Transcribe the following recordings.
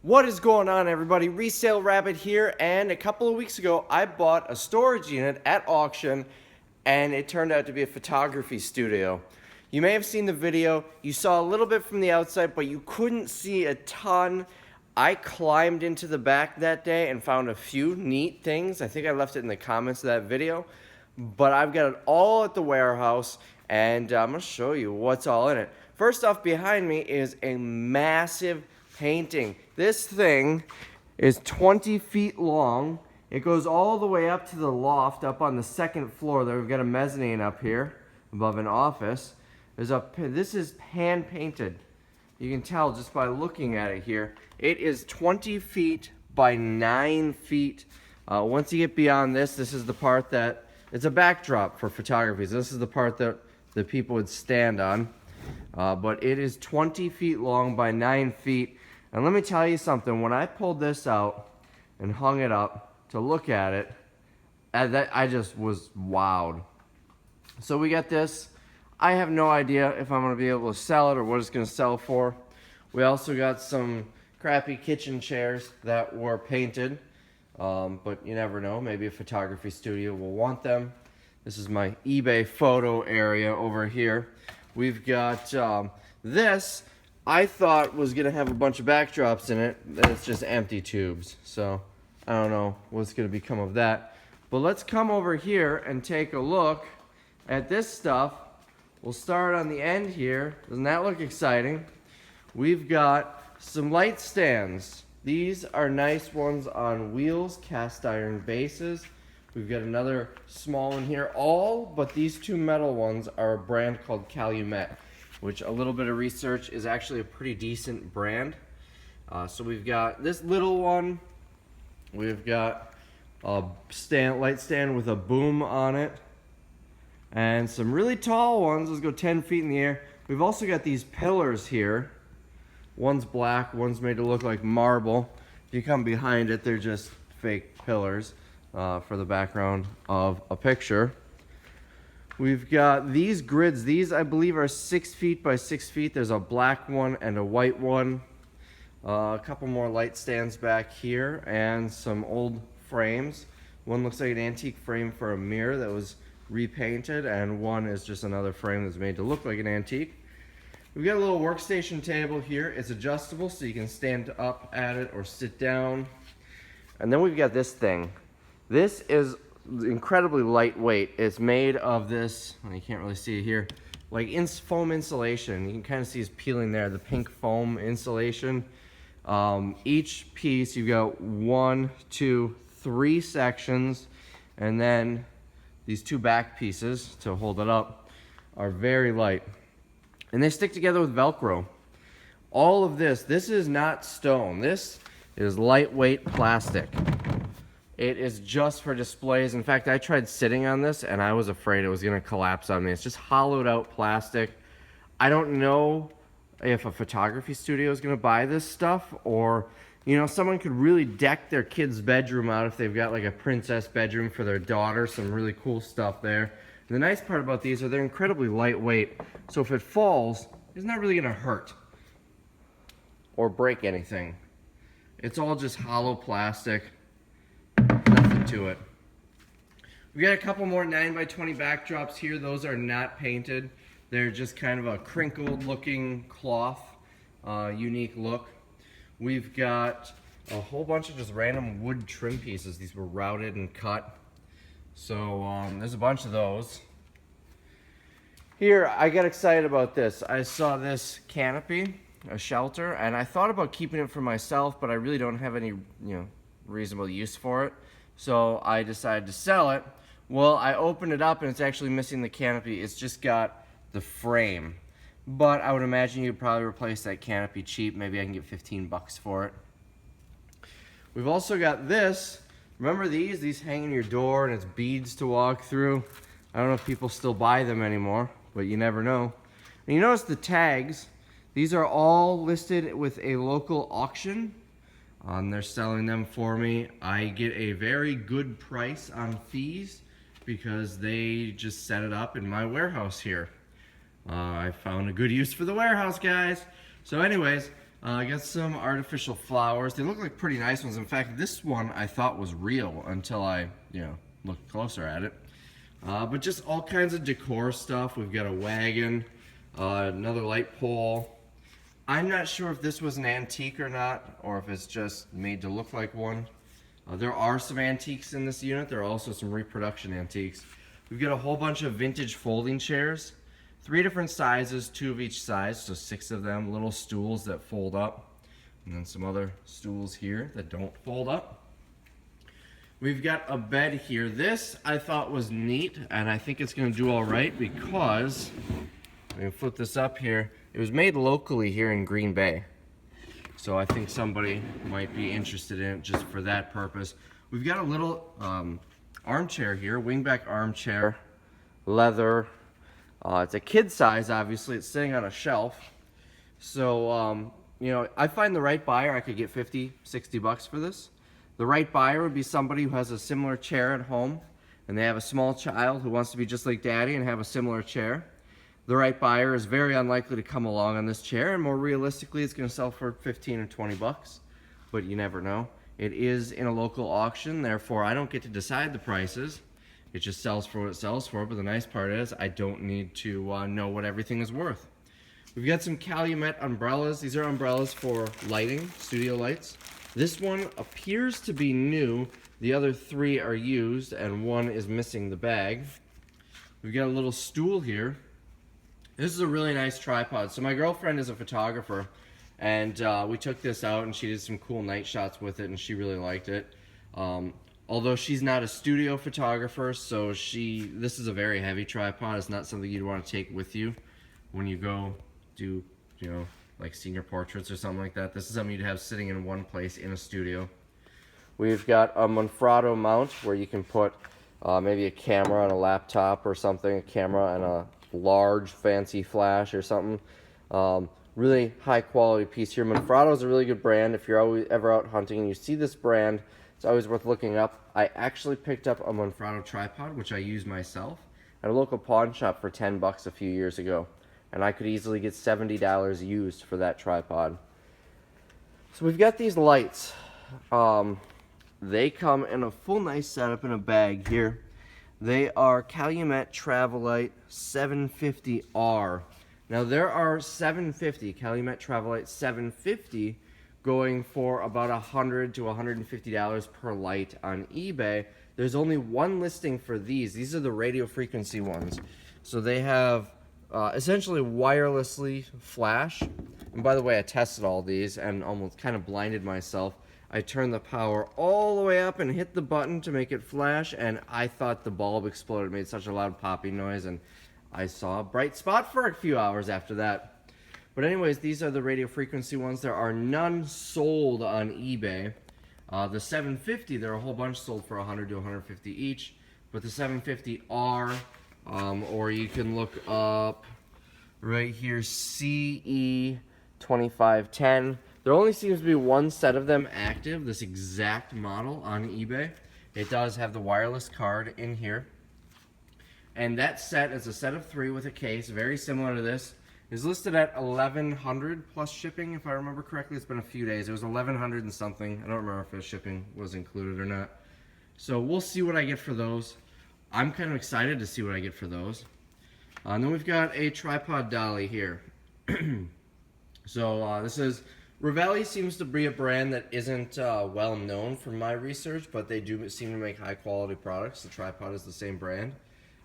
What is going on, everybody? Resale Rabbit here, and a couple of weeks ago I bought a storage unit at auction and it turned out to be a photography studio. You may have seen the video, you saw a little bit from the outside, but you couldn't see a ton. I climbed into the back that day and found a few neat things. I think I left it in the comments of that video, but I've got it all at the warehouse and I'm going to show you what's all in it. First off, behind me is a massive painting. This thing is 20 feet long. It goes all the way up to the loft up on the second floor. There we've got a mezzanine up here above an office. This is hand painted. You can tell just by looking at it here. It is 20 feet by 9 feet. Once you get beyond this, this is the part that it's a backdrop for photography. So this is the part that the people would stand on. But it is 20 feet long by 9 feet. And let me tell you something, when I pulled this out and hung it up to look at it, I just was wowed. So we got this. I have no idea if I'm going to be able to sell it or what it's going to sell for. We also got some crappy kitchen chairs that were painted, but you never know, maybe a photography studio will want them. This is my eBay photo area over here. We've got this. I thought was gonna have a bunch of backdrops in it, and it's just empty tubes. So I don't know what's gonna become of that. But let's come over here and take a look at this stuff. We'll start on the end here. Doesn't that look exciting? We've got some light stands. These are nice ones on wheels, cast iron bases. We've got another small one here. All but these two metal ones are a brand called Calumet, which a little bit of research is actually a pretty decent brand. So we've got this little one. We've got a light stand with a boom on it. And some really tall ones. Let's go 10 feet in the air. We've also got these pillars here. One's black, one's made to look like marble. If you come behind it, they're just fake pillars for the background of a picture. We've got these grids. These, I believe, are 6 feet by 6 feet. There's a black one and a white one. A couple more light stands back here and some old frames. One looks like an antique frame for a mirror that was repainted, and one is just another frame that's made to look like an antique. We've got a little workstation table here. It's adjustable, so you can stand up at it or sit down. And then we've got this thing. This is incredibly lightweight. It's made of this, well, you can't really see it here, like foam insulation. You can kind of see it's peeling there, the pink foam insulation. Each piece, you've got 1, 2, 3 sections, and then these two back pieces to hold it up are very light. And they stick together with Velcro. All of this is not stone. This is lightweight plastic. It is just for displays. In fact, I tried sitting on this and I was afraid it was gonna collapse on me. It's just hollowed out plastic. I don't know if a photography studio is gonna buy this stuff, or someone could really deck their kid's bedroom out if they've got like a princess bedroom for their daughter, some really cool stuff there. And the nice part about these are they're incredibly lightweight. So if it falls, it's not really gonna hurt or break anything. It's all just hollow plastic. Nothing to it. We got a couple more 9 by 20 backdrops here. Those are not painted. They're just kind of a crinkled looking cloth, unique look. We've got a whole bunch of just random wood trim pieces. These were routed and cut. So there's a bunch of those. Here, I got excited about this. I saw this canopy, a shelter, and I thought about keeping it for myself, but I really don't have any, reasonable use for it. So I decided to sell it. Well, I opened it up and it's actually missing the canopy. It's just got the frame. But I would imagine you'd probably replace that canopy cheap. Maybe I can get 15 bucks for it. We've also got this. Remember these? These hang in your door and it's beads to walk through. I don't know if people still buy them anymore, but you never know. And you notice the tags. These are all listed with a local auction. They're selling them for me. I get a very good price on fees because they just set it up in my warehouse here. I found a good use for the warehouse, guys. So anyways, I got some artificial flowers. They look like pretty nice ones. In fact, this one I thought was real until I, looked closer at it. But just all kinds of decor stuff. We've got a wagon, another light pole. I'm not sure if this was an antique or not, or if it's just made to look like one. There are some antiques in this unit. There are also some reproduction antiques. We've got a whole bunch of vintage folding chairs. 3 different sizes, 2 of each size, so 6 of them. Little stools that fold up. And then some other stools here that don't fold up. We've got a bed here. This I thought was neat, and I think it's going to do all right because, let me flip this up here, it was made locally here in Green Bay. So I think somebody might be interested in it just for that purpose. We've got a little armchair here, wingback armchair, leather. It's a kid size, obviously. It's sitting on a shelf. So, I find the right buyer, I could get 50, 60 bucks for this. The right buyer would be somebody who has a similar chair at home, and they have a small child who wants to be just like daddy and have a similar chair. The right buyer is very unlikely to come along on this chair, and more realistically, it's going to sell for 15 or 20 bucks, but you never know. It is in a local auction, therefore I don't get to decide the prices. It just sells for what it sells for, but the nice part is I don't need to know what everything is worth. We've got some Calumet umbrellas. These are umbrellas for lighting, studio lights. This one appears to be new. The other 3 are used, and 1 is missing the bag. We've got a little stool here. This is a really nice tripod. So my girlfriend is a photographer, and we took this out, and she did some cool night shots with it, and she really liked it. Although she's not a studio photographer, so this is a very heavy tripod. It's not something you'd want to take with you when you go do, like senior portraits or something like that. This is something you'd have sitting in one place in a studio. We've got a Manfrotto mount where you can put maybe a camera on a laptop or something, a camera and a large fancy flash or something. Really high quality piece here. Manfrotto is a really good brand. If you're ever out hunting and you see this brand, it's always worth looking up. I actually picked up a Manfrotto tripod, which I use myself, at a local pawn shop for 10 bucks a few years ago. And I could easily get $70 used for that tripod. So we've got these lights. They come in a full nice setup in a bag here. They are Calumet Travelite 750R. Now there are 750, Calumet Travelite 750, going for about $100 to $150 per light on eBay. There's only one listing for these. These are the radio frequency ones. So they have essentially wirelessly flash. And by the way, I tested all these and almost kind of blinded myself. I turned the power all the way up and hit the button to make it flash, and I thought the bulb exploded. It made such a loud popping noise, and I saw a bright spot for a few hours after that. But anyways, these are the radio frequency ones. There are none sold on eBay. The 750, there are a whole bunch sold for $100 to $150 each, but the 750R, or you can look up right here, CE2510. There only seems to be one set of them active, this exact model on eBay. It does have the wireless card in here. And that set is a set of 3 with a case, very similar to this. Is listed at $1,100 plus shipping, if I remember correctly. It's been a few days. It was $1,100 and something. I don't remember if the shipping was included or not. So we'll see what I get for those. I'm kind of excited to see what I get for those. And then we've got a tripod dolly here. So this is, Resale seems to be a brand that isn't well known from my research, but they do seem to make high quality products. The tripod is the same brand.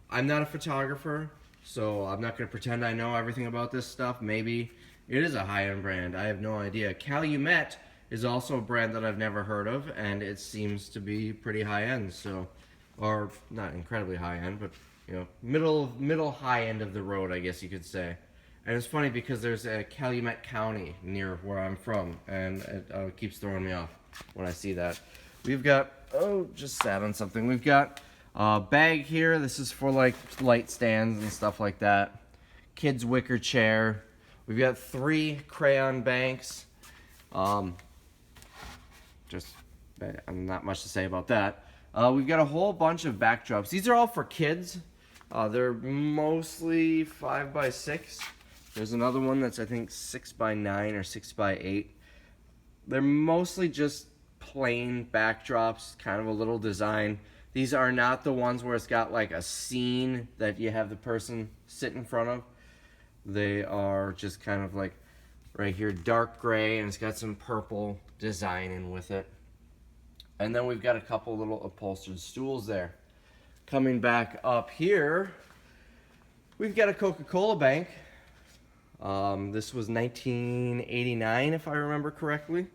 I'm not a photographer, so I'm not going to pretend I know everything about this stuff. Maybe it is a high-end brand. I have no idea. Calumet is also a brand that I've never heard of, and it seems to be pretty high-end. So, or not incredibly high-end, but middle high-end of the road, I guess you could say. And it's funny because there's a Calumet County near where I'm from, and it keeps throwing me off when I see that. We've got, just sat on something. We've got bag here. This is for like light stands and stuff like that. Kids wicker chair. We've got 3 crayon banks. Just not much to say about that. We've got a whole bunch of backdrops. These are all for kids. They're mostly 5x6. There's another one that's I think 6x9 or 6x8. They're mostly just plain backdrops, kind of a little design. These are not the ones where it's got like a scene that you have the person sit in front of. They are just kind of like right here, dark gray, and it's got some purple design in with it. And then we've got a couple little upholstered stools there. Coming back up here, we've got a Coca-Cola bank. This was 1989, if I remember correctly.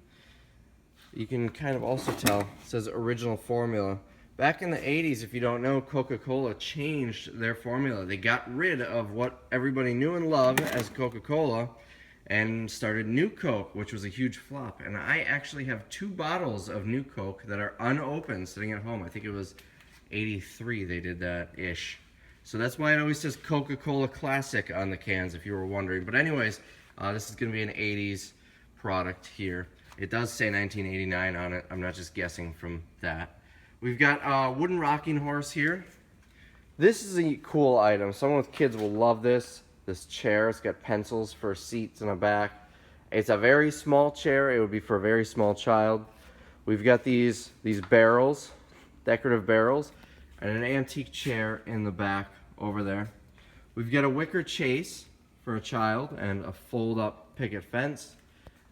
You can kind of also tell, it says original formula. Back in the 80s, if you don't know, Coca-Cola changed their formula. They got rid of what everybody knew and loved as Coca-Cola and started New Coke, which was a huge flop. And I actually have 2 bottles of New Coke that are unopened sitting at home. I think it was 83 they did that-ish. So that's why it always says Coca-Cola Classic on the cans, if you were wondering. But anyways, this is going to be an 80s product here. It does say 1989 on it. I'm not just guessing from that. We've got a wooden rocking horse here. This is a cool item. Someone with kids will love this. This chair, it's got pencils for seats in the back. It's a very small chair. It would be for a very small child. We've got these barrels, decorative barrels, and an antique chair in the back over there. We've got a wicker chase for a child and a fold-up picket fence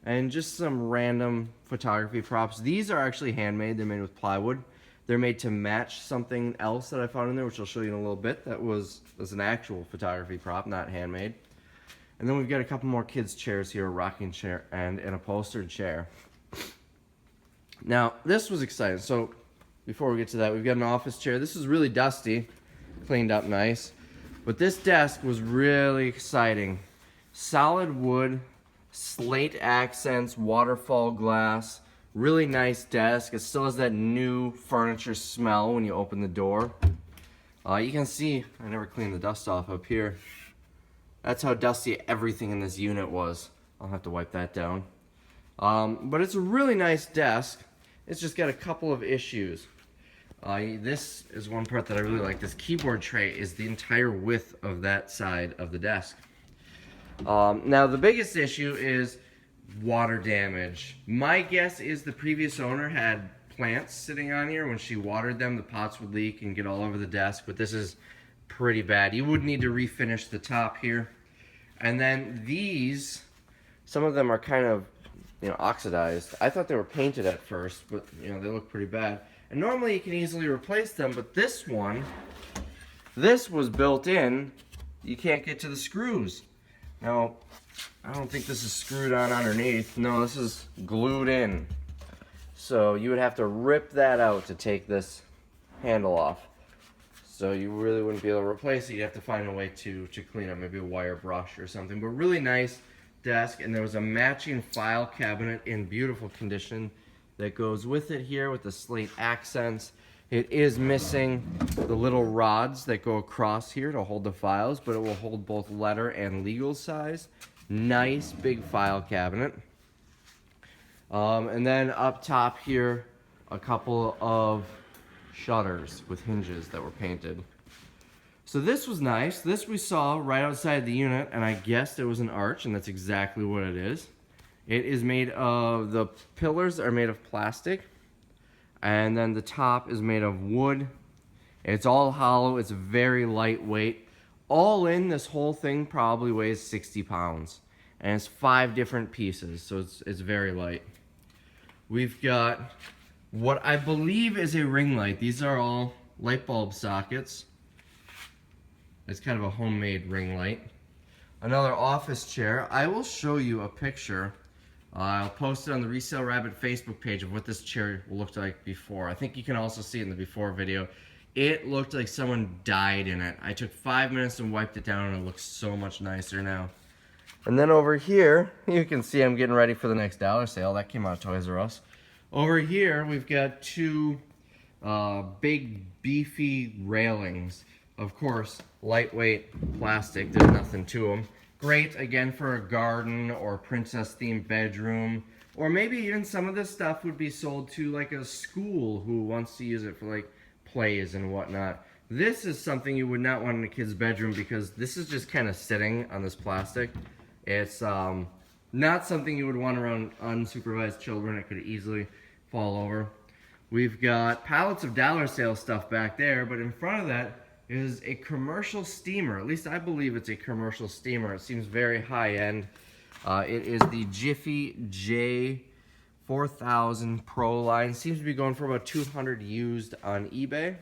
and just some random photography props. These are actually handmade. They're made with plywood. They're made to match something else that I found in there, which I'll show you in a little bit. That was an actual photography prop, not handmade. And then we've got a couple more kids' chairs here, a rocking chair and an upholstered chair. Now, this was exciting. So before we get to that, we've got an office chair. This is really dusty, cleaned up nice. But this desk was really exciting. Solid wood, slate accents, waterfall glass, really nice desk. It still has that new furniture smell when you open the door. You can see, I never cleaned the dust off up here. That's how dusty everything in this unit was. I'll have to wipe that down. But it's a really nice desk. It's just got a couple of issues. This is one part that I really like. This keyboard tray is the entire width of that side of the desk. Now the biggest issue is water damage. My guess is the previous owner had plants sitting on here. When she watered them, the pots would leak and get all over the desk, but this is pretty bad. You would need to refinish the top here. And then these, some of them are kind of, oxidized. I thought they were painted at first, but they look pretty bad. And normally you can easily replace them, but this one, this was built in. You can't get to the screws. Now, I don't think this is screwed on underneath. No, this is glued in. So you would have to rip that out to take this handle off. So you really wouldn't be able to replace it. You'd have to find a way to clean up, maybe a wire brush or something. But really nice desk, and there was a matching file cabinet in beautiful condition that goes with it here with the slate accents. It is missing the little rods that go across here to hold the files, but it will hold both letter and legal size. Nice big file cabinet. And then up top here, a couple of shutters with hinges that were painted. So this was nice. This we saw right outside the unit, and I guessed it was an arch, and that's exactly what it is. It is made of, the pillars are made of plastic, and then the top is made of wood. It's all hollow. It's very lightweight. All in, this whole thing probably weighs 60 pounds, and it's 5 different pieces, so it's very light. We've got what I believe is a ring light. These are all light bulb sockets. It's kind of a homemade ring light. Another office chair. I will show you a picture. I'll post it on the Resale Rabbit Facebook page of what this chair looked like before. I think you can also see it in the before video. It looked like someone died in it. I took 5 minutes and wiped it down, and it looks so much nicer now. And then over here, you can see I'm getting ready for the next dollar sale. That came out of Toys R Us. Over here, we've got 2 big, beefy railings. Of course, lightweight plastic. There's nothing to them. Great, again, for a garden or princess-themed bedroom. Or maybe even some of this stuff would be sold to, like, a school who wants to use it for, like, plays and whatnot. This is something you would not want in a kid's bedroom because this is just kind of sitting on this plastic. It's not something you would want around unsupervised children. It could easily fall over. We've got pallets of dollar sale stuff back there, but in front of that is a commercial steamer. At least I believe it's a commercial steamer. It seems very high end. It is the Jiffy J4000 Pro line. Seems to be going for about 200 used on eBay.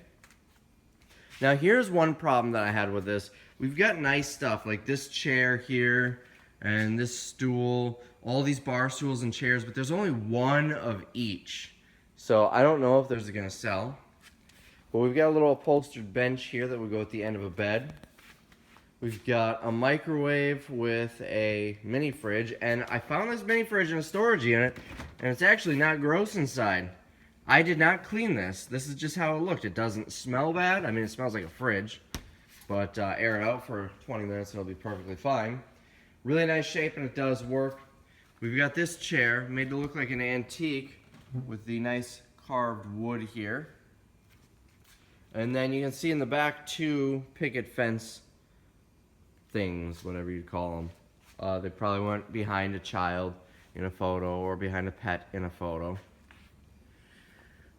Now here's one problem that I had with this. We've got nice stuff like this chair here and this stool, all these bar stools and chairs, but there's only one of each. So I don't know if those are gonna sell. But we've got a little upholstered bench here that would go at the end of a bed. We've got a microwave with a mini fridge, and I found this mini fridge in a storage unit, and it's actually not gross inside. I did not clean this. This is just how it looked. It doesn't smell bad. I mean, it smells like a fridge, but air it out for 20 minutes and it'll be perfectly fine. Really nice shape, and it does work. We've got this chair made to look like an antique with the nice carved wood here. And then you can see in the back 2 picket fence things, whatever you call them. They probably went behind a child in a photo or behind a pet in a photo.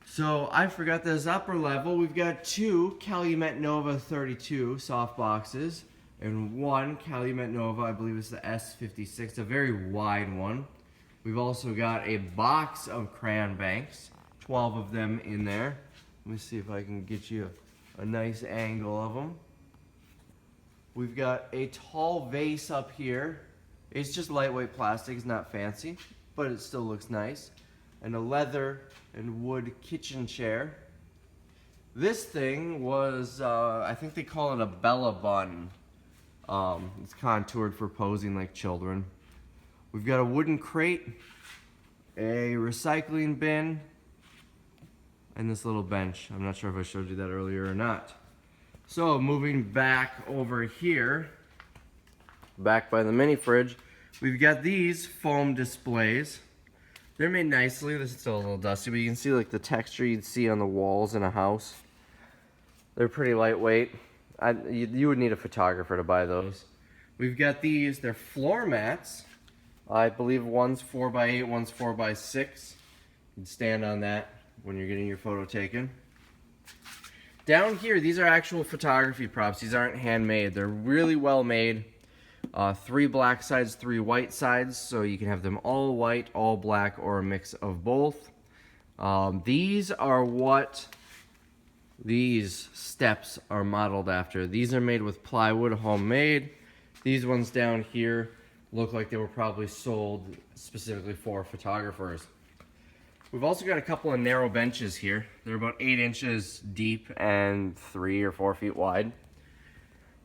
So I forgot this upper level. We've got 2 Calumet Nova 32 soft boxes and 1 Calumet Nova, I believe it's the S56, a very wide one. We've also got a box of crayon banks, 12 of them in there. Let me see if I can get you a nice angle of them. We've got a tall vase up here. It's just lightweight plastic, it's not fancy, but it still looks nice. And a leather and wood kitchen chair. This thing was, I think they call it a Bella bun. It's contoured for posing like children. We've got a wooden crate, a recycling bin, and this little bench. I'm not sure if I showed you that earlier or not. So moving back over here, back by the mini fridge, we've got these foam displays. They're made nicely. This is still a little dusty, but you can see like the texture you'd see on the walls in a house. They're pretty lightweight. You would need a photographer to buy those. We've got these, they're floor mats. I believe one's 4x8, one's 4x6. You can stand on that when you're getting your photo taken. Down here, these are actual photography props. These aren't handmade. They're really well made. 3 black sides, 3 white sides, so you can have them all white, all black, or a mix of both. These are what these steps are modeled after. These are made with plywood, homemade. These ones down here look like they were probably sold specifically for photographers. We've also got a couple of narrow benches here. They're about 8 inches deep and 3 or 4 feet wide.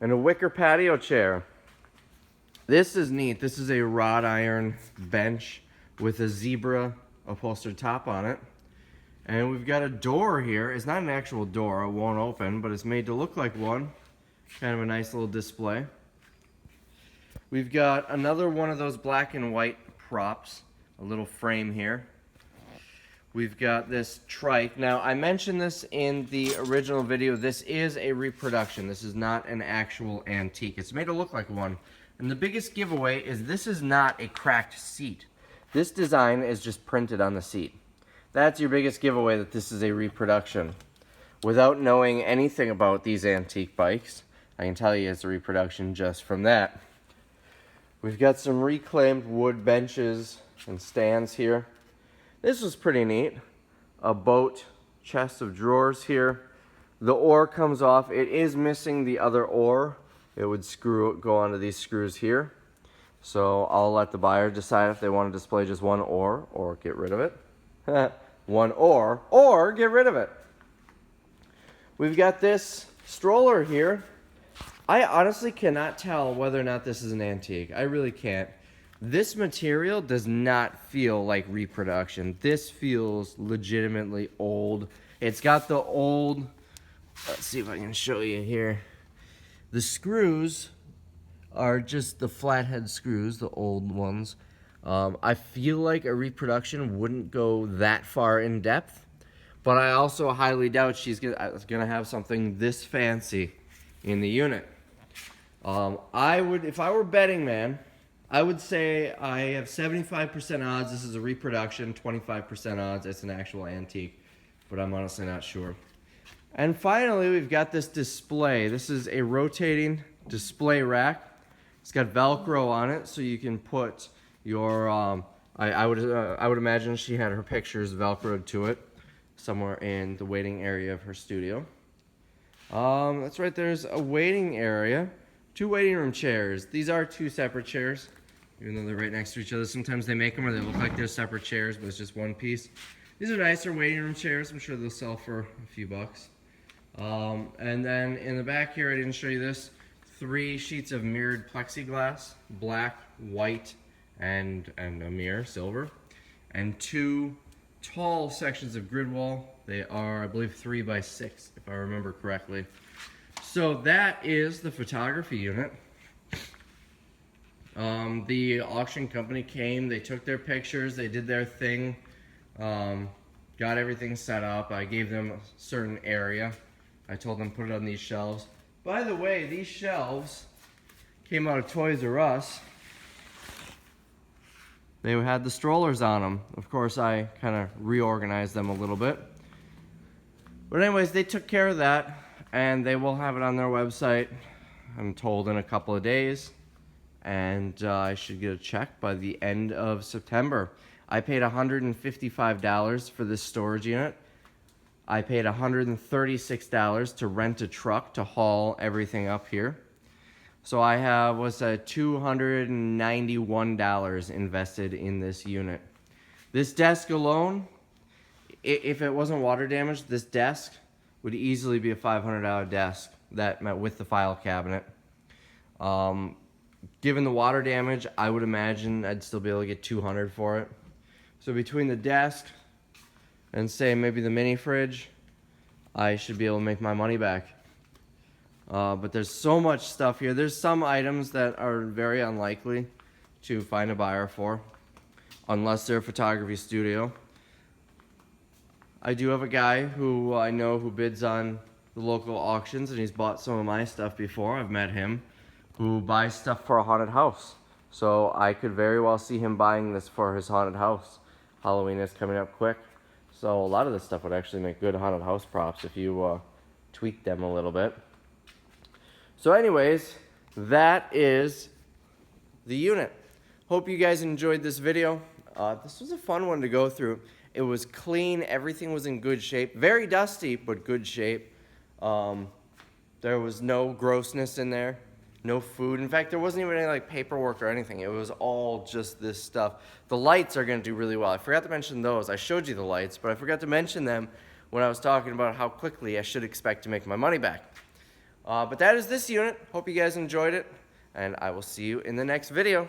And a wicker patio chair. This is neat. This is a wrought iron bench with a zebra upholstered top on it. And we've got a door here. It's not an actual door. It won't open, but it's made to look like one. Kind of a nice little display. We've got another one of those black and white props. A little frame here. We've got this trike. Now, I mentioned this in the original video. This is a reproduction. This is not an actual antique. It's made to look like one. And the biggest giveaway is this is not a cracked seat. This design is just printed on the seat. That's your biggest giveaway that this is a reproduction. Without knowing anything about these antique bikes, I can tell you it's a reproduction just from that. We've got some reclaimed wood benches and stands here. This was pretty neat. A boat chest of drawers here. The oar comes off. It is missing the other oar. It would go onto these screws here. So I'll let the buyer decide if they want to display just one oar or get rid of it. One oar or get rid of it. We've got this stroller here. I honestly cannot tell whether or not this is an antique. I really can't. This material does not feel like reproduction. This feels legitimately old. It's got the old, let's see if I can show you here. The screws are just the flathead screws, the old ones. I feel like a reproduction wouldn't go that far in depth, but I also highly doubt she's gonna have something this fancy in the unit. If I were betting man, I would say I have 75% odds this is a reproduction, 25% odds it's an actual antique, but I'm honestly not sure. And finally, we've got this display. This is a rotating display rack. It's got Velcro on it, so you can put your, I would imagine she had her pictures Velcroed to it somewhere in the waiting area of her studio. That's right, there's a waiting area. 2 waiting room chairs. These are 2 separate chairs, even though they're right next to each other. Sometimes they make them where they look like they're separate chairs, but it's just one piece. These are nicer waiting room chairs. I'm sure they'll sell for a few bucks. And then in the back here, I didn't show you this, 3 sheets of mirrored plexiglass, black, white, and a mirror, silver. And 2 tall sections of grid wall. They are, I believe, 3 by 6, if I remember correctly. So that is the photography unit. The auction company came, they took their pictures, they did their thing, got everything set up. I gave them a certain area. I told them put it on these shelves. By the way, these shelves came out of Toys R Us. They had the strollers on them. Of course, I kind of reorganized them a little bit. But anyways, they took care of that, and they will have it on their website, I'm told, in a couple of days. And I should get a check by the end of September. I paid $155 for this storage unit. I paid $136 to rent a truck to haul everything up here. So I have, $291 invested in this unit. This desk alone, if it wasn't water damaged, this desk would easily be a $500 desk that met with the file cabinet. Given the water damage, I would imagine I'd still be able to get $200 for it. So between the desk and say maybe the mini fridge, I should be able to make my money back. But there's so much stuff here. There's some items that are very unlikely to find a buyer for, unless they're a photography studio. I do have a guy who I know who bids on the local auctions, and he's bought some of my stuff before. I've met him, who buys stuff for a haunted house. So I could very well see him buying this for his haunted house. Halloween is coming up quick. So a lot of this stuff would actually make good haunted house props if you tweak them a little bit. So anyways, that is the unit. Hope you guys enjoyed this video. This was a fun one to go through. It was clean, everything was in good shape. Very dusty, but good shape. There was no grossness in there, no food. In fact, there wasn't even any like paperwork or anything. It was all just this stuff. The lights are gonna do really well. I forgot to mention those. I showed you the lights, but I forgot to mention them when I was talking about how quickly I should expect to make my money back. But that is this unit. Hope you guys enjoyed it, and I will see you in the next video.